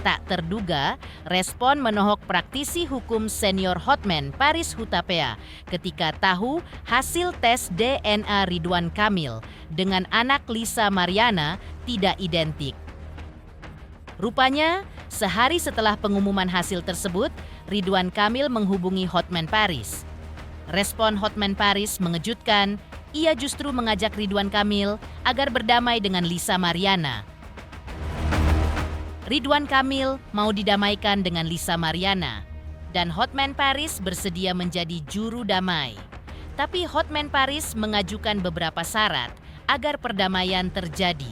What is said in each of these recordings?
Tak terduga, respon menohok praktisi hukum senior Hotman Paris Hutapea ketika tahu hasil tes DNA Ridwan Kamil dengan anak Lisa Mariana tidak identik. Rupanya, sehari setelah pengumuman hasil tersebut, Ridwan Kamil menghubungi Hotman Paris. Respon Hotman Paris mengejutkan, ia justru mengajak Ridwan Kamil agar berdamai dengan Lisa Mariana. Ridwan Kamil mau didamaikan dengan Lisa Mariana, dan Hotman Paris bersedia menjadi juru damai. Tapi Hotman Paris mengajukan beberapa syarat agar perdamaian terjadi.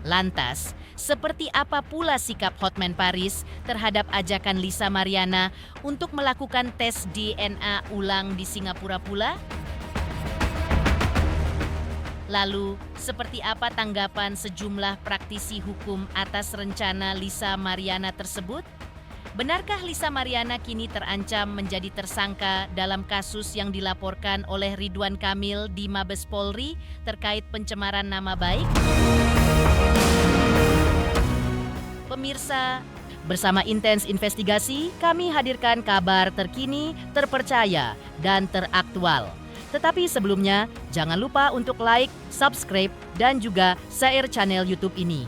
Lantas, seperti apa pula sikap Hotman Paris terhadap ajakan Lisa Mariana untuk melakukan tes DNA ulang di Singapura pula? Lalu, seperti apa tanggapan sejumlah praktisi hukum atas rencana Lisa Mariana tersebut? Benarkah Lisa Mariana kini terancam menjadi tersangka dalam kasus yang dilaporkan oleh Ridwan Kamil di Mabes Polri terkait pencemaran nama baik? Pemirsa, bersama Intens Investigasi, kami hadirkan kabar terkini, terpercaya, dan teraktual. Tetapi sebelumnya, jangan lupa untuk like, subscribe, dan juga share channel YouTube ini.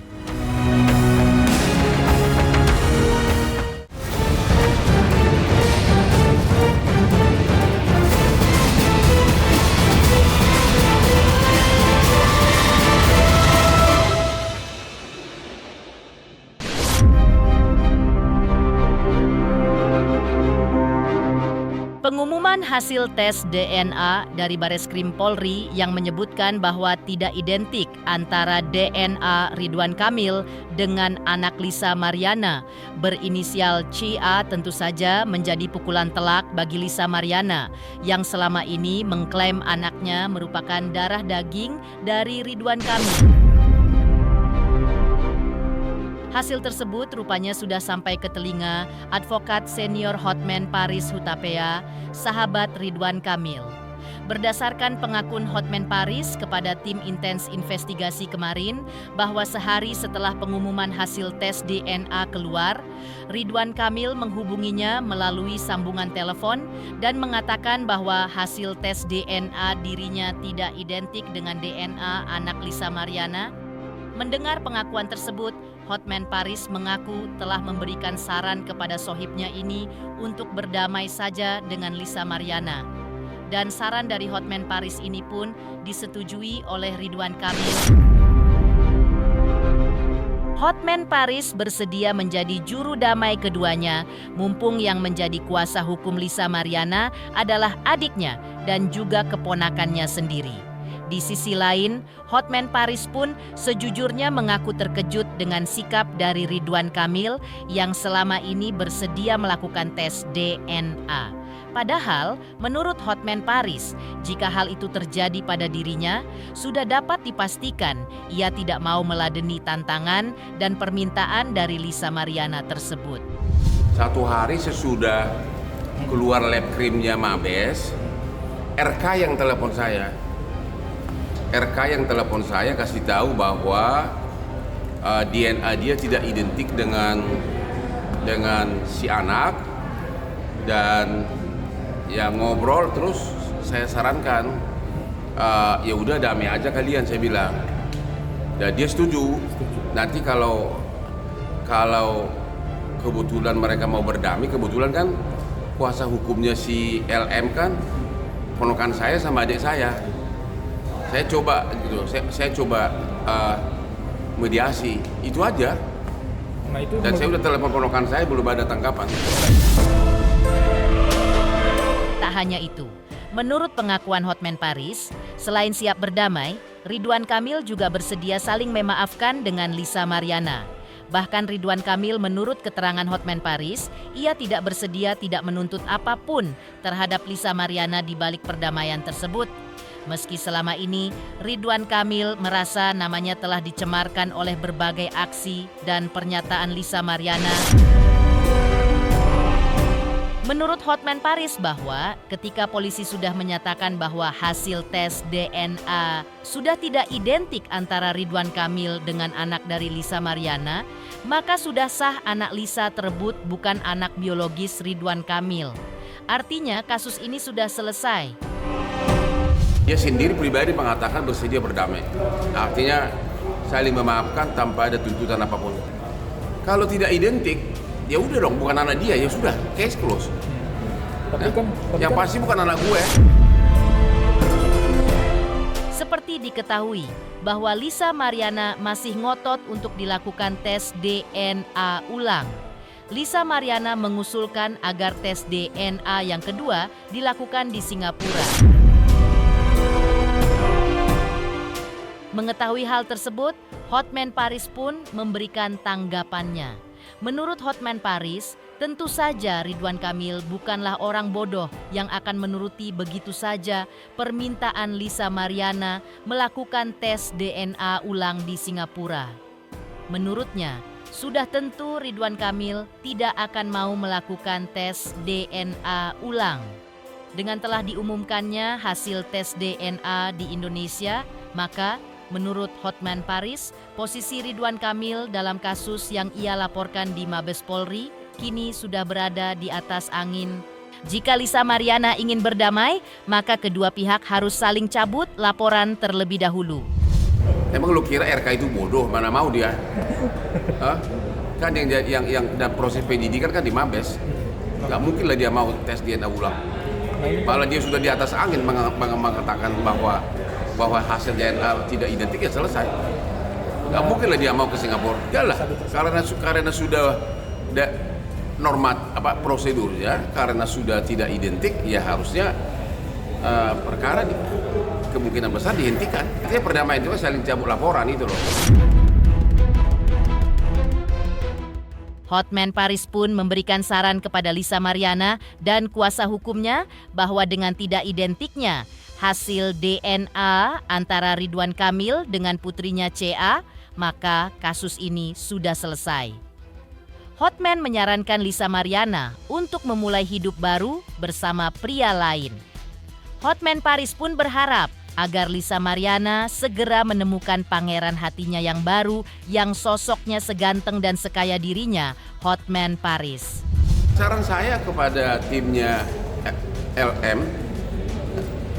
Pengumuman hasil tes DNA dari Bareskrim Polri yang menyebutkan bahwa tidak identik antara DNA Ridwan Kamil dengan anak Lisa Mariana berinisial CA tentu saja menjadi pukulan telak bagi Lisa Mariana yang selama ini mengklaim anaknya merupakan darah daging dari Ridwan Kamil. Hasil tersebut rupanya sudah sampai ke telinga advokat senior Hotman Paris Hutapea, sahabat Ridwan Kamil. Berdasarkan pengakuan Hotman Paris kepada tim Intens Investigasi kemarin bahwa sehari setelah pengumuman hasil tes DNA keluar, Ridwan Kamil menghubunginya melalui sambungan telepon dan mengatakan bahwa hasil tes DNA dirinya tidak identik dengan DNA anak Lisa Mariana. Mendengar pengakuan tersebut, Hotman Paris mengaku telah memberikan saran kepada sohibnya ini untuk berdamai saja dengan Lisa Mariana. Dan saran dari Hotman Paris ini pun disetujui oleh Ridwan Kamil. Hotman Paris bersedia menjadi juru damai keduanya, mumpung yang menjadi kuasa hukum Lisa Mariana adalah adiknya dan juga keponakannya sendiri. Di sisi lain, Hotman Paris pun sejujurnya mengaku terkejut dengan sikap dari Ridwan Kamil yang selama ini bersedia melakukan tes DNA. Padahal, menurut Hotman Paris, jika hal itu terjadi pada dirinya, sudah dapat dipastikan ia tidak mau meladeni tantangan dan permintaan dari Lisa Mariana tersebut. Satu hari sesudah keluar lab krimnya Mabes, RK yang telepon saya kasih tahu bahwa DNA dia tidak identik dengan si anak, dan ya ngobrol terus saya sarankan ya udah damai aja kalian, saya bilang. Dan dia setuju. Nanti kalau kebetulan mereka mau berdamai, kebetulan kan kuasa hukumnya si LM kan ponakan saya sama adik saya. Saya coba gitu, saya coba mediasi, itu aja. Nah, itu dan saya udah telepon ponakan saya, belum ada tanggapan. Tak hanya itu, menurut pengakuan Hotman Paris, selain siap berdamai, Ridwan Kamil juga bersedia saling memaafkan dengan Lisa Mariana. Bahkan Ridwan Kamil menurut keterangan Hotman Paris, ia tidak bersedia tidak menuntut apapun terhadap Lisa Mariana di balik perdamaian tersebut. Meski selama ini Ridwan Kamil merasa namanya telah dicemarkan oleh berbagai aksi dan pernyataan Lisa Mariana. Menurut Hotman Paris bahwa ketika polisi sudah menyatakan bahwa hasil tes DNA sudah tidak identik antara Ridwan Kamil dengan anak dari Lisa Mariana, maka sudah sah anak Lisa tersebut bukan anak biologis Ridwan Kamil. Artinya kasus ini sudah selesai. Dia sendiri pribadi mengatakan bersedia berdamai. Artinya saling memaafkan tanpa ada tuntutan apapun. Kalau tidak identik, ya udah dong, bukan anak dia, ya sudah, case close. Yang pasti bukan anak gue. Seperti diketahui bahwa Lisa Mariana masih ngotot untuk dilakukan tes DNA ulang. Lisa Mariana mengusulkan agar tes DNA yang kedua dilakukan di Singapura. Mengetahui hal tersebut, Hotman Paris pun memberikan tanggapannya. Menurut Hotman Paris, tentu saja Ridwan Kamil bukanlah orang bodoh yang akan menuruti begitu saja permintaan Lisa Mariana melakukan tes DNA ulang di Singapura. Menurutnya, sudah tentu Ridwan Kamil tidak akan mau melakukan tes DNA ulang. Dengan telah diumumkannya hasil tes DNA di Indonesia, maka menurut Hotman Paris, posisi Ridwan Kamil dalam kasus yang ia laporkan di Mabes Polri kini sudah berada di atas angin. Jika Lisa Mariana ingin berdamai, maka kedua pihak harus saling cabut laporan terlebih dahulu. Emang lu kira RK itu bodoh? Mana mau dia? Hah? Kan yang proses penyidikan kan di Mabes. Gak mungkin lah dia mau tes DNA ulang. Malah dia sudah di atas angin mengatakan bahwa hasil DNA tidak identik, ya selesai. Gak mungkin lah dia mau ke Singapura. Enggak lah, karena sudah prosedurnya, karena sudah tidak identik, ya harusnya perkara kemungkinan besar dihentikan. Artinya perdamaian itu saling cabut laporan itu loh. Hotman Paris pun memberikan saran kepada Lisa Mariana dan kuasa hukumnya bahwa dengan tidak identiknya hasil DNA antara Ridwan Kamil dengan putrinya CA, maka kasus ini sudah selesai. Hotman menyarankan Lisa Mariana untuk memulai hidup baru bersama pria lain. Hotman Paris pun berharap agar Lisa Mariana segera menemukan pangeran hatinya yang baru yang sosoknya seganteng dan sekaya dirinya, Hotman Paris. Saran saya kepada timnya LM,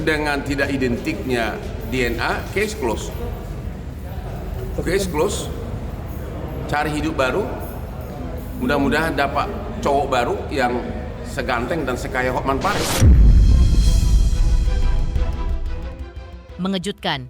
dengan tidak identiknya DNA, case close. Case close, cari hidup baru, mudah-mudahan dapat cowok baru yang seganteng dan sekaya Hotman Paris. Mengejutkan,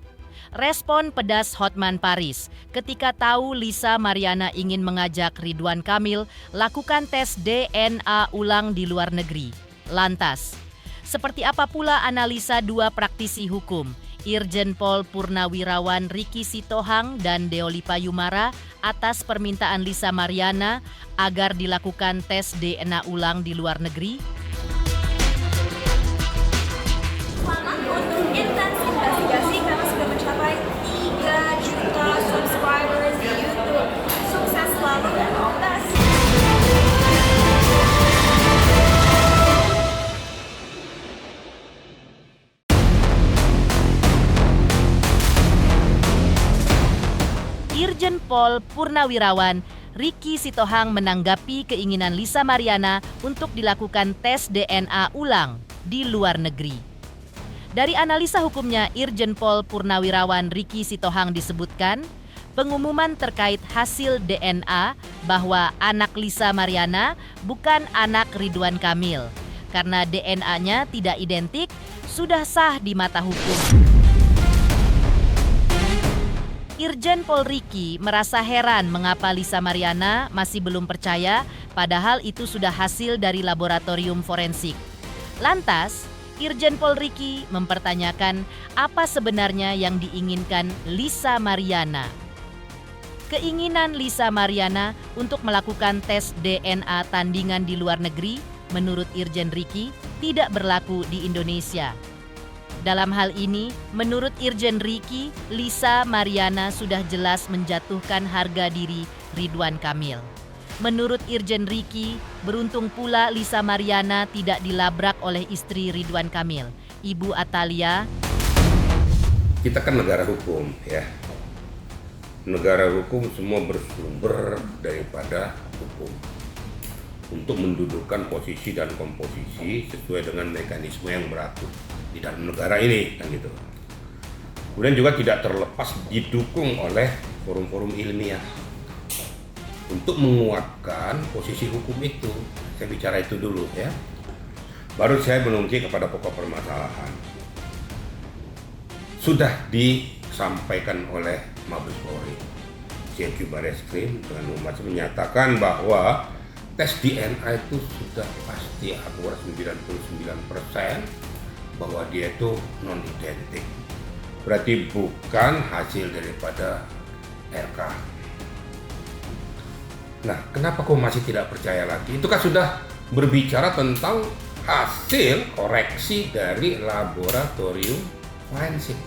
respon pedas Hotman Paris ketika tahu Lisa Mariana ingin mengajak Ridwan Kamil lakukan tes DNA ulang di luar negeri. Lantas, seperti apa pula analisa dua praktisi hukum, Irjen Pol Purnawirawan Riki Sitohang dan Deoli Payumara atas permintaan Lisa Mariana agar dilakukan tes DNA ulang di luar negeri? Selamat untuk intens investigasi karena sudah mencapai 3 juta subscribers di YouTube. Sukses selalu dan all the best. Irjen Pol Purnawirawan Riki Sitohang menanggapi keinginan Lisa Mariana untuk dilakukan tes DNA ulang di luar negeri. Dari analisa hukumnya Irjen Pol Purnawirawan Riki Sitohang disebutkan, pengumuman terkait hasil DNA bahwa anak Lisa Mariana bukan anak Ridwan Kamil karena DNA-nya tidak identik sudah sah di mata hukum. Irjen Pol Riki merasa heran mengapa Lisa Mariana masih belum percaya padahal itu sudah hasil dari laboratorium forensik. Lantas, Irjen Pol Riki mempertanyakan apa sebenarnya yang diinginkan Lisa Mariana. Keinginan Lisa Mariana untuk melakukan tes DNA tandingan di luar negeri, menurut Irjen Riki, tidak berlaku di Indonesia. Dalam hal ini, menurut Irjen Riki, Lisa Mariana sudah jelas menjatuhkan harga diri Ridwan Kamil. Menurut Irjen Ricky, beruntung pula Lisa Mariana tidak dilabrak oleh istri Ridwan Kamil, Ibu Atalia. Kita kan negara hukum ya. Negara hukum semua bersumber daripada hukum. Untuk mendudukkan posisi dan komposisi sesuai dengan mekanisme yang berlaku di dalam negara ini kan gitu. Kemudian juga tidak terlepas didukung oleh forum-forum ilmiah untuk menguatkan posisi hukum itu. Saya bicara itu dulu ya. Baru saya menunjuk kepada pokok permasalahan. Sudah disampaikan oleh Mabes Polri, CQ Bareskrim dengan Humas menyatakan bahwa tes DNA itu sudah pasti akurat 99% bahwa dia itu non identik. Berarti bukan hasil daripada RK. Nah, kenapa kok masih tidak percaya lagi? Itu kan sudah berbicara tentang hasil koreksi dari laboratorium forensik.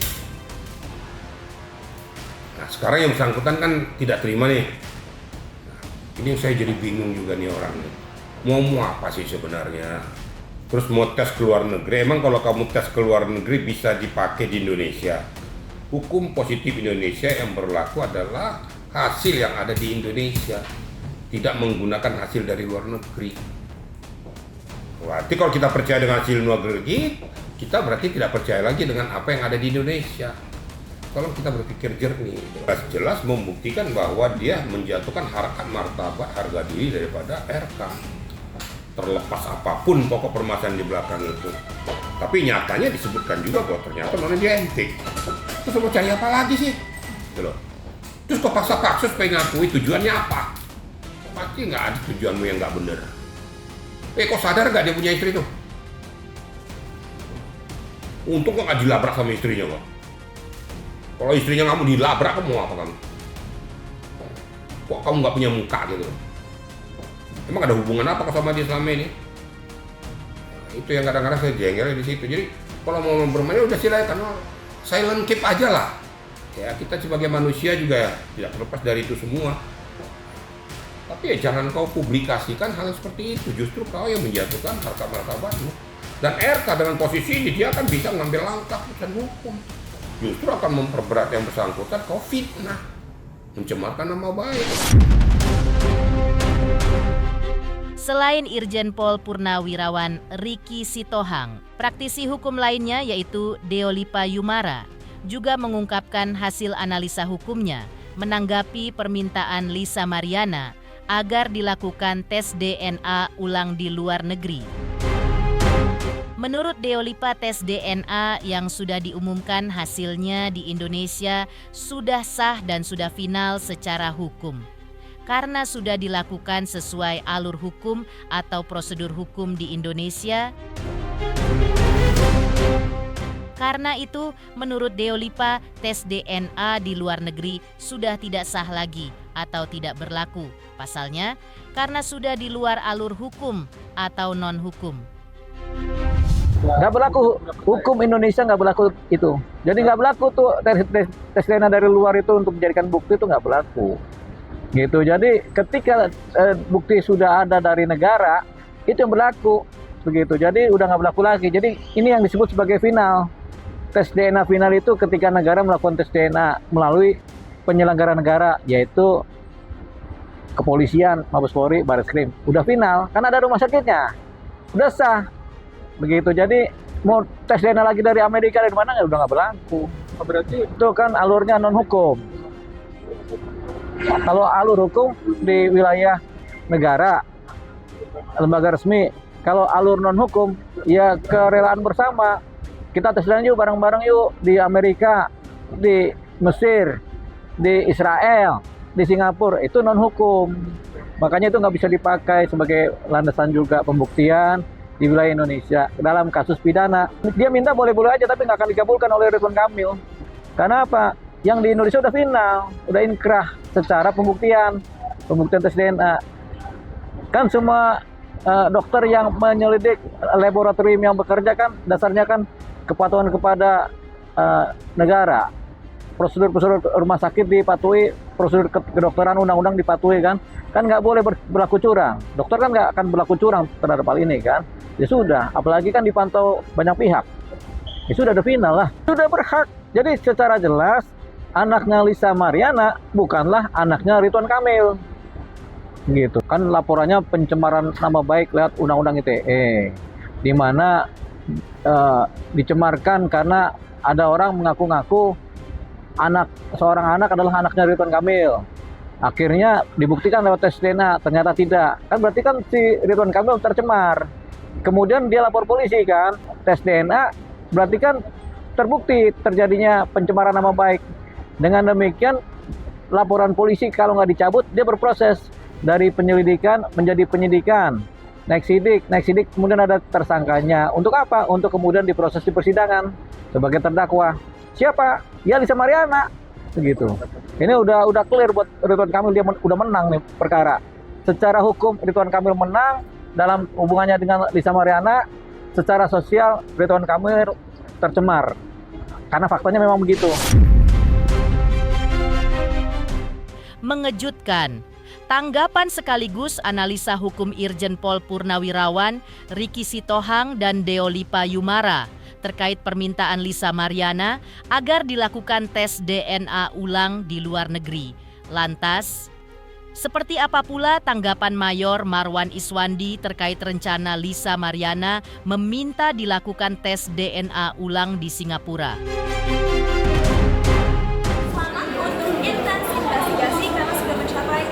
Nah, sekarang yang bersangkutan kan tidak terima nih. Nah, ini saya jadi bingung juga nih orang nih. Mau apa sih sebenarnya? Terus mau tes ke luar negeri. Emang kalau kamu tes ke luar negeri bisa dipakai di Indonesia? Hukum positif Indonesia yang berlaku adalah hasil yang ada di Indonesia, tidak menggunakan hasil dari luar negeri. Berarti kalau kita percaya dengan hasil luar negeri, kita berarti tidak percaya lagi dengan apa yang ada di Indonesia. Kalau kita berpikir jernih, jelas membuktikan bahwa dia menjatuhkan harkat martabat harga diri daripada RK. Terlepas apapun pokok permasalahan di belakang itu. Tapi nyatanya disebutkan juga bahwa ternyata non identik. Terus mau cari apa lagi sih? Terus kok paksa-paksa supaya ngakui tujuannya apa? Pasti nggak ada tujuanmu yang nggak bener. Kok sadar nggak dia punya istri tuh? Untung kok nggak dilabrak sama istrinya kok. Kalau istrinya kamu dilabrak, kamu mau apa kamu? Kok kamu nggak punya muka gitu? Emang ada hubungan apa sama dia selama ini? Nah, itu yang kadang-kadang saya jengkel di situ. Jadi kalau mau bermain udah silakan, silent keep aja lah. Ya kita sebagai manusia juga tidak terlepas dari itu semua. Tapi ya jangan kau publikasikan hal seperti itu. Justru kau yang menjatuhkan harkat martabatmu. Dan RK dengan posisi ini dia akan bisa mengambil langkah dan hukum. Justru akan memperberat yang bersangkutan. Kau fitnah, mencemarkan nama baik. Selain Irjen Pol Purnawirawan Ricky Sitohang, praktisi hukum lainnya yaitu Deolipa Yumara juga mengungkapkan hasil analisa hukumnya menanggapi permintaan Lisa Mariana agar dilakukan tes DNA ulang di luar negeri. Menurut Deolipa, tes DNA yang sudah diumumkan hasilnya di Indonesia sudah sah dan sudah final secara hukum. Karena sudah dilakukan sesuai alur hukum atau prosedur hukum di Indonesia. Karena itu, menurut Deolipa, tes DNA di luar negeri sudah tidak sah lagi atau tidak berlaku. Pasalnya, karena sudah di luar alur hukum atau non-hukum. Nggak berlaku, hukum Indonesia nggak berlaku itu. Jadi nggak berlaku tuh tes DNA dari luar itu untuk dijadikan bukti itu nggak berlaku. Gitu. Jadi ketika bukti sudah ada dari negara, itu yang berlaku. Begitu. Jadi udah nggak berlaku lagi. Jadi ini yang disebut sebagai final. Tes DNA final itu ketika negara melakukan tes DNA melalui penyelenggara negara, yaitu kepolisian, Mabes Polri, Bareskrim. Udah final, kan ada rumah sakitnya. Udah sah. Begitu. Jadi mau tes DNA lagi dari Amerika dari mana udah nggak berlaku. Berarti itu kan alurnya non hukum. Kalau alur hukum di wilayah negara, lembaga resmi. Kalau alur non hukum, ya kerelaan bersama. Kita tes DNA yuk bareng-bareng yuk di Amerika, di Mesir, di Israel, di Singapura. Itu non hukum. Makanya itu nggak bisa dipakai sebagai landasan juga pembuktian di wilayah Indonesia dalam kasus pidana. Dia minta boleh-boleh aja tapi nggak akan dikabulkan oleh Ridwan Kamil. Karena apa? Yang di Indonesia udah final, udah inkrah secara pembuktian tes DNA. Kan semua dokter yang menyelidik laboratorium yang bekerja kan dasarnya kan kepatuhan kepada negara. Prosedur-prosedur rumah sakit dipatuhi prosedur kedokteran undang-undang dipatuhi kan nggak boleh berlaku curang. Dokter kan nggak akan berlaku curang terhadap hal ini kan. Ya sudah, apalagi kan dipantau banyak pihak. Ya sudah ada final lah, sudah berhak. Jadi secara jelas anaknya Lisa Mariana bukanlah anaknya Ridwan Kamil. Gitu kan, laporannya pencemaran nama baik lewat undang-undang ITE, di mana dicemarkan karena ada orang mengaku-ngaku seorang anak adalah anaknya Ridwan Kamil. Akhirnya dibuktikan lewat tes DNA, ternyata tidak. Kan berarti kan si Ridwan Kamil tercemar. Kemudian dia lapor polisi kan, tes DNA, berarti kan terbukti terjadinya pencemaran nama baik. Dengan demikian laporan polisi kalau nggak dicabut, dia berproses dari penyelidikan menjadi penyidikan, naik sidik, kemudian ada tersangkanya. Untuk apa? Untuk kemudian diproses di persidangan sebagai terdakwa. Siapa? Ya Lisa Mariana. Begitu. Ini udah clear buat Ridwan Kamil, dia udah menang nih perkara. Secara hukum Ridwan Kamil menang dalam hubungannya dengan Lisa Mariana. Secara sosial Ridwan Kamil tercemar. Karena faktanya memang begitu. Mengejutkan. Tanggapan sekaligus analisa hukum Irjen Pol Purnawirawan, Riki Sitohang dan Deolipa Yumara terkait permintaan Lisa Mariana agar dilakukan tes DNA ulang di luar negeri. Lantas, seperti apa pula tanggapan Mayor Marwan Iswandi terkait rencana Lisa Mariana meminta dilakukan tes DNA ulang di Singapura? Selamat untuk Intens Investigasi karena sudah mencapai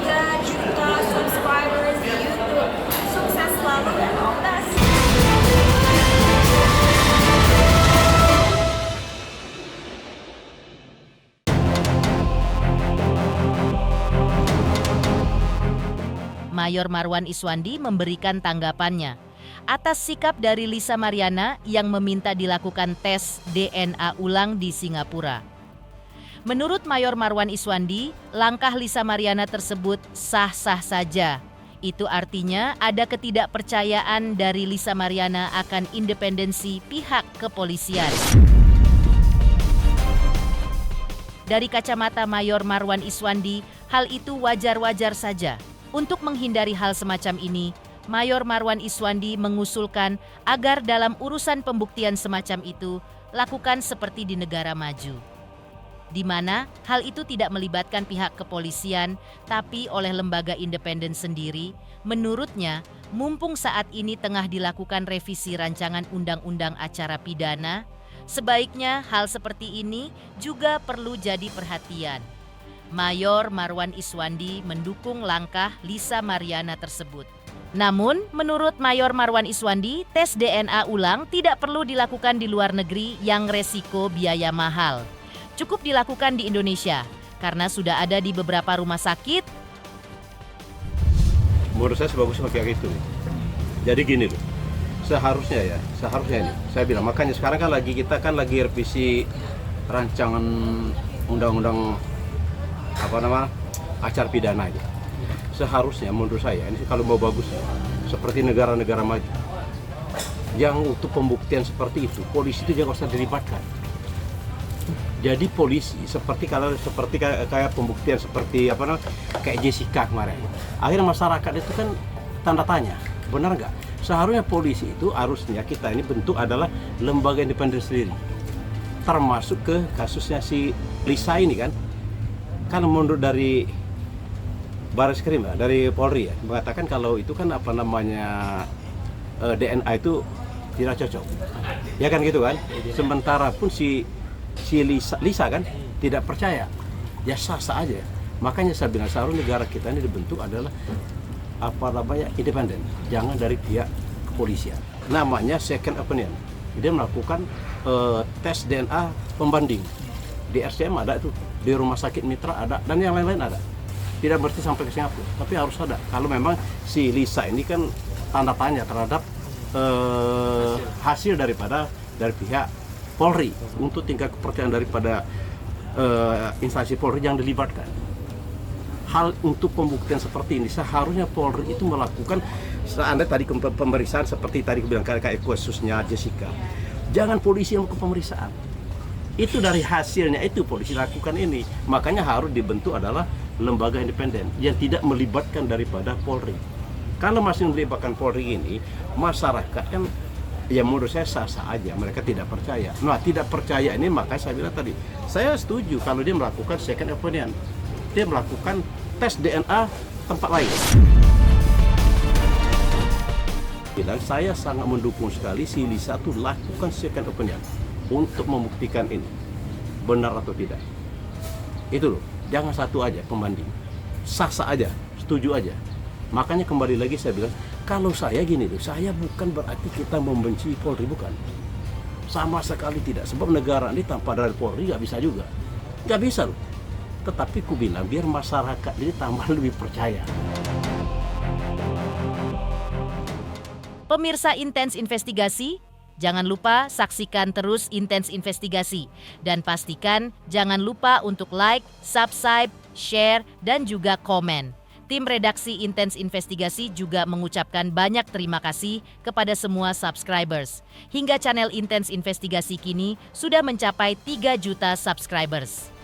3 juta subscribers di YouTube. Sukses selalu dan all the best. Mayor Marwan Iswandi memberikan tanggapannya atas sikap dari Lisa Mariana yang meminta dilakukan tes DNA ulang di Singapura. Menurut Mayor Marwan Iswandi, langkah Lisa Mariana tersebut sah-sah saja. Itu artinya ada ketidakpercayaan dari Lisa Mariana akan independensi pihak kepolisian. Dari kacamata Mayor Marwan Iswandi, hal itu wajar-wajar saja. Untuk menghindari hal semacam ini, Mayor Marwan Iswandi mengusulkan agar dalam urusan pembuktian semacam itu lakukan seperti di negara maju, di mana hal itu tidak melibatkan pihak kepolisian tapi oleh lembaga independen sendiri. Menurutnya, mumpung saat ini tengah dilakukan revisi rancangan undang-undang acara pidana, sebaiknya hal seperti ini juga perlu jadi perhatian. Mayor Marwan Iswandi mendukung langkah Lisa Mariana tersebut. Namun, menurut Mayor Marwan Iswandi, tes DNA ulang tidak perlu dilakukan di luar negeri yang resiko biaya mahal. Cukup dilakukan di Indonesia, karena sudah ada di beberapa rumah sakit. Menurut saya sebagusnya kayak gitu. Jadi gini loh, seharusnya ini, saya bilang, makanya sekarang kan kita lagi revisi rancangan undang-undang acara pidana itu. Seharusnya menurut saya ini kalau mau bagus seperti negara-negara maju yang untuk pembuktian seperti itu polisi itu jangan usah dilibatkan. Jadi polisi kayak pembuktian seperti kayak Jessica kemarin. Akhirnya masyarakat itu kan tanda tanya, benar nggak? Seharusnya polisi itu harusnya kita ini bentuk adalah lembaga independen sendiri. Termasuk ke kasusnya si Lisa ini kan menurut dari Bareskrim dari Polri mengatakan kalau itu kan DNA itu tidak cocok. Ya kan gitu kan? Sementara pun si Lisa kan tidak percaya. Ya sah-sah aja. Makanya saya bilang seharusnya negara kita ini dibentuk adalah independen. Jangan dari pihak kepolisian. Namanya second opinion. Dia melakukan tes DNA pembanding. Di RCM ada itu, di rumah sakit mitra ada, dan yang lain-lain ada. Tidak berarti sampai ke Singapura, tapi harus ada. Kalau memang si Lisa ini kan tanda tanya terhadap hasil dari pihak Polri untuk tingkat kepercayaan daripada instansi Polri yang dilibatkan. Hal untuk pembuktian seperti ini seharusnya Polri itu melakukan seandainya tadi pemeriksaan seperti tadi bilang kayak kasusnya Jessica. Jangan polisi yang melakukan pemeriksaan. Itu dari hasilnya itu polisi lakukan ini. Makanya harus dibentuk adalah lembaga independen yang tidak melibatkan daripada Polri. Kalau masih melibatkan Polri ini, masyarakat kan ya menurut saya sah-sah aja, mereka tidak percaya. Nah, tidak percaya ini makanya saya bilang tadi, saya setuju kalau dia melakukan second opinion. Dia melakukan tes DNA tempat lain. Saya sangat mendukung sekali si Lisa itu lakukan second opinion untuk membuktikan ini benar atau tidak. Itu loh, jangan satu aja pembanding, sah-sah aja, setuju aja. Makanya kembali lagi saya bilang, kalau saya gini loh, saya bukan berarti kita membenci Polri, bukan. Sama sekali tidak, sebab negara ini tanpa dari Polri nggak bisa juga, nggak bisa loh. Tetapi ku bilang biar masyarakat ini tambah lebih percaya. Pemirsa Intens Investigasi, jangan lupa saksikan terus Intens Investigasi dan pastikan jangan lupa untuk like, subscribe, share, dan juga komen. Tim redaksi Intens Investigasi juga mengucapkan banyak terima kasih kepada semua subscribers. Hingga channel Intens Investigasi kini sudah mencapai 3 juta subscribers.